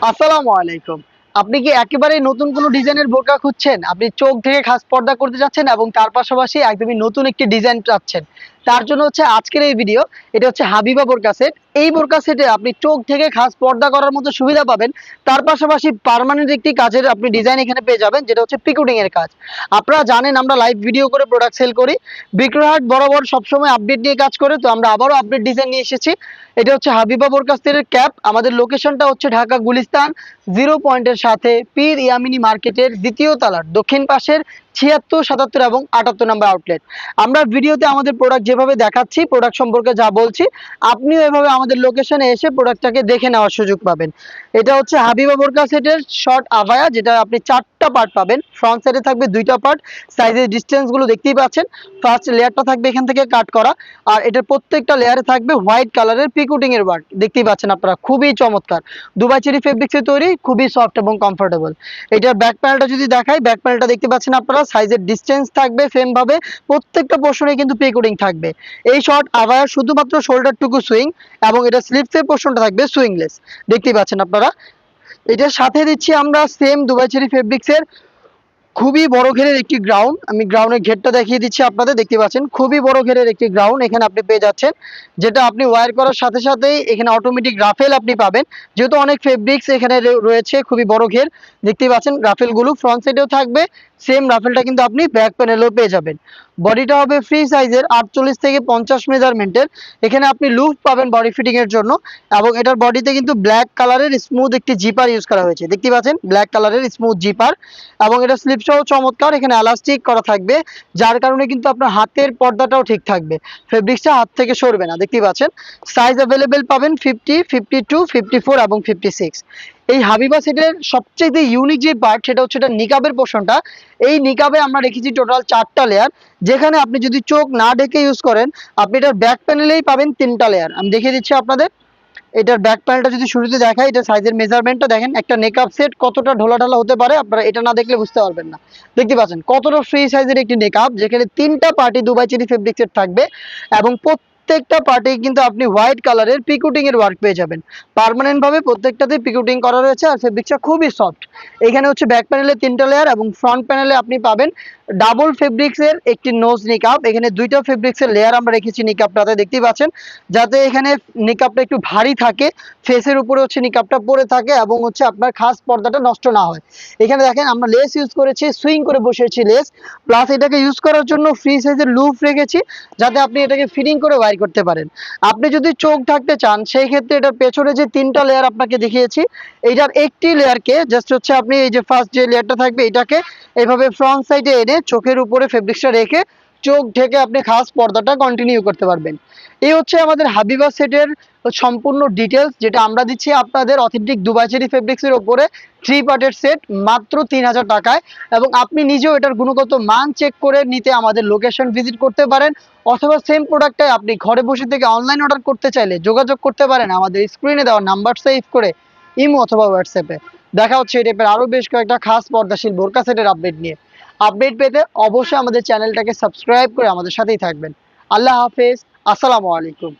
আসসালামু আলাইকুম। আপনি কি একেবারে নতুন কোনো ডিজাইনের বোরকা খুঁজছেন? আপনি চোখ থেকে খাস পর্দা করতে চাচ্ছেন এবং তার পাশাপাশি একদমই নতুন একটি ডিজাইন চাচ্ছেন। তার জন্য হচ্ছে আজকের এই ভিডিও। এটা হচ্ছে হাবিবা বোরকা সেট। এই বোরকা সেটে আপনি চোখ থেকে খাস পর্দা করার মতো সুবিধা পাবেন। তার পাশাপাশি পার্মানেন্ট একটি কাজের আপনি ডিজাইন এখানে পেয়ে যাবেন, যেটা হচ্ছে পিকোটিং এর কাজ। আপনারা জানেন আমরা লাইভ ভিডিও করে প্রোডাক্ট সেল করি। বিক্রয়হাট বরাবর সবসময় আপডেট নিয়ে কাজ করে, তো আমরা আবারও আপডেট ডিজাইন নিয়ে এসেছি। এটা হচ্ছে হাবিবা বোরকা সেটের ক্যাপ। আমাদের লোকেশনটা হচ্ছে ঢাকা গুলিস্তান 0 পয়েন্টের সাথে পীর ইয়ামিনী মার্কেটের দ্বিতীয় তলার দক্ষিণ পাশের ৭৬, ৭৭ এবং ৭৮ নম্বর আউটলেট। আমরা ভিডিওতে আমাদের প্রোডাক্ট যেভাবে দেখাচ্ছি, প্রোডাক্ট সম্পর্কে যা বলছি, আপনিও এভাবে আমাদের লোকেশনে এসে প্রোডাক্টটাকে দেখে নেওয়ার সুযোগ পাবেন। এটা হচ্ছে হাবিবা বোরকা সেটের শর্ট আভায়া, যেটা আপনি 4টা পার্ট পাবেন। ফ্রন্ট সাইডে থাকবে 2টা পার্ট। সাইজের ডিস্টেন্স গুলো দেখতেই পাচ্ছেন। ফার্স্ট লেয়ারটা থাকবে এখান থেকে কাট করা, আর এটার প্রত্যেকটা লেয়ারে থাকবে হোয়াইট কালারের পিকোটিং এর ওয়ার্ক। দেখতেই পাচ্ছেন আপনারা, খুবই চমৎকার। দুবাই চেরি ফেব্রিক্সে তৈরি, খুবই সফট এবং কমফোর্টেবল। এটার ব্যাক প্যানেলটা যদি দেখাই, ব্যাক প্যানেলটা দেখতে পাচ্ছেন আপনারা, সাইজের ডিসটেন্স থাকবে সেম ভাবে, প্রত্যেকটা পোর্শনে কিন্তু পিকোটিং থাকবে। এই শর্ট আভায়ার শুধুমাত্র শোল্ডারটুকু সুইং এবং এটা স্লিভসের পোর্শনটা থাকবে সুইংলেস। দেখতেই পাচ্ছেন আপনারা। এটার সাথে দিচ্ছি আমরা সেম দুবাই চেরি ফেব্রিক্সের খুবই বড় ঘেরের একটি গ্রাউন্ড। আমি গ্রাউন্ডের ঘেরটা দেখিয়ে দিচ্ছি আপনাদের, দেখতে পাচ্ছেন খুবই বড় ঘেরের একটি গ্রাউন্ড এখানে আপনি পেয়ে যাচ্ছেন, যেটা আপনি ওয়্যার করার সাথে সাথেই এখানে অটোমেটিক রাফেল আপনি পাবেন। যেহেতু অনেক ফেব্রিক্স এখানে রয়েছে, খুবই বড় ঘের। দেখতেই পাচ্ছেন রাফেলগুলো ফ্রন্ট সাইডেও থাকবে, সেম রাফেলটা কিন্তু আপনি ব্যাক প্যানেলেও পেয়ে যাবেন। বডিটা হবে ফ্রি সাইজের 48 থেকে 50 মেজারমেন্টের। এখানে আপনি লুপ পাবেন বডি ফিটিং এর জন্য, এবং এটার বডিতে কিন্তু ব্ল্যাক কালারের স্মুথ একটি জিপার ইউজ করা হয়েছে। দেখতে পাচ্ছেন ব্ল্যাক কালারের স্মুথ জিপার, এবং এটা স্লিপসটাও চমৎকার, এখানে এলাস্টিক করা থাকবে, যার কারণে কিন্তু আপনার হাতের পর্দাটাও ঠিক থাকবে, ফেব্রিক্সটা হাত থেকে সরবে না। দেখতেই পাচ্ছেন সাইজ অ্যাভেলেবেল পাবেন 50, 52, 54 এবং 56। এই হাবিবা সেটের সবচেয়ে ইউনিক যে পার্ট, সেটা হচ্ছে এটা নিকাবের পোর্শনটা। এই নিকাবে আমরা রেখেছি টোটাল 4টা লেয়ার, যেখানে আপনি যদি চোখ না ঢেকে ইউজ করেন, আপনি এটার ব্যাক প্যানেলেই পাবেন 3টা লেয়ার। আমি দেখিয়ে দিচ্ছি আপনাদের। এটার ব্যাক প্যানেলটা যদি শুরুতে দেখাই, এটা সাইজের মেজারমেন্টটা দেখেন, একটা নেকআপ সেট কতটা ঢোলাঢালা হতে পারে আপনারা এটা না দেখলে বুঝতে পারবেন না। দেখতে পাচ্ছেন কতটা ফ্রি সাইজের একটি নেকআপ, যেখানে 3টা পার্টি দুবাই চেরি ফেব্রিক্সের থাকবে, এবং প্রত্যেকটা পার্টি কিন্তু আপনি হোয়াইট কালারের পিকোটিং এর ওয়ার্ক পেয়ে যাবেন। পার্মানেন্ট ভাবে প্রত্যেকটাতে পিকোটিং করা রয়েছে, আর ফেব্রিক্সটা খুবই সফট। এখানে হচ্ছে ব্যাক প্যানেলে 3টা লেয়ার, এবং ফ্রন্ট প্যানেলে আপনি পাবেন ডাবল ফেব্রিক্সের একটি নোজ নিকাপ। এখানে 2টা ফেব্রিক্সের লেয়ার আমরা রেখেছি নিকাপটাতে, দেখতেই পাচ্ছেন, যাতে এখানে নিকাপটা একটু ভারী থাকে, ফেসের উপরে হচ্ছে নিকাপটা পরে থাকে, এবং হচ্ছে আপনার খাস পর্দাটা নষ্ট না হয়। এখানে দেখেন আমরা লেস ইউজ করেছি, সুইং করে বসিয়েছি লেস, প্লাস এটাকে ইউজ করার জন্য ফ্রি সাইজের লুপ রেখেছি, যাতে আপনি এটাকে ফিটিং করে ওয়্যার করতে পারেন। আপনি যদি চোখ ঢাকতে চান, সেই ক্ষেত্রে এটার পেছনে যে 3টা লেয়ার আপনাকে দেখিয়েছি, এইটার একটি লেয়ারকে জাস্ট হচ্ছে আপনি এই যে ফার্স্ট যে লেয়ারটা থাকবে, এটাকে এইভাবে ফ্রন্ট সাইডে এনে চোখের উপরে ফেব্রিক্সটা রেখে চোখ ঢেকে আপনি খাস পর্দাটা কন্টিনিউ করতে পারবেন। এই হচ্ছে আমাদের হাবিবা সেটের সম্পূর্ণ ডিটেলস, যেটা আমরা দিচ্ছি আপনাদের অথেন্টিক দুবাই চেরি ফেব্রিক্সের উপরে 3 পার্টের সেট মাত্র 3000 টাকায়। এবং আপনি নিজেও এটার গুণগত মান চেক করে নিতে আমাদের লোকেশন ভিজিট করতে পারেন, অথবা সেম প্রোডাক্টটাই আপনি ঘরে বসে থেকে অনলাইন অর্ডার করতে চাইলে যোগাযোগ করতে পারেন আমাদের স্ক্রিনে দেওয়া নাম্বার সেভ করে ইমো অথবা হোয়াটসঅ্যাপে। দেখা হচ্ছে এই টাইপের আরও বেশ কয়েকটা খাস পর্দাশীল বোরকা সেটের আপডেট নিয়ে। আপডেট পেতে অবশ্যই আমাদের চ্যানেলটাকে সাবস্ক্রাইব করে আমাদের সাথেই থাকবেন। আল্লাহ হাফেজ, আসসালামু আলাইকুম।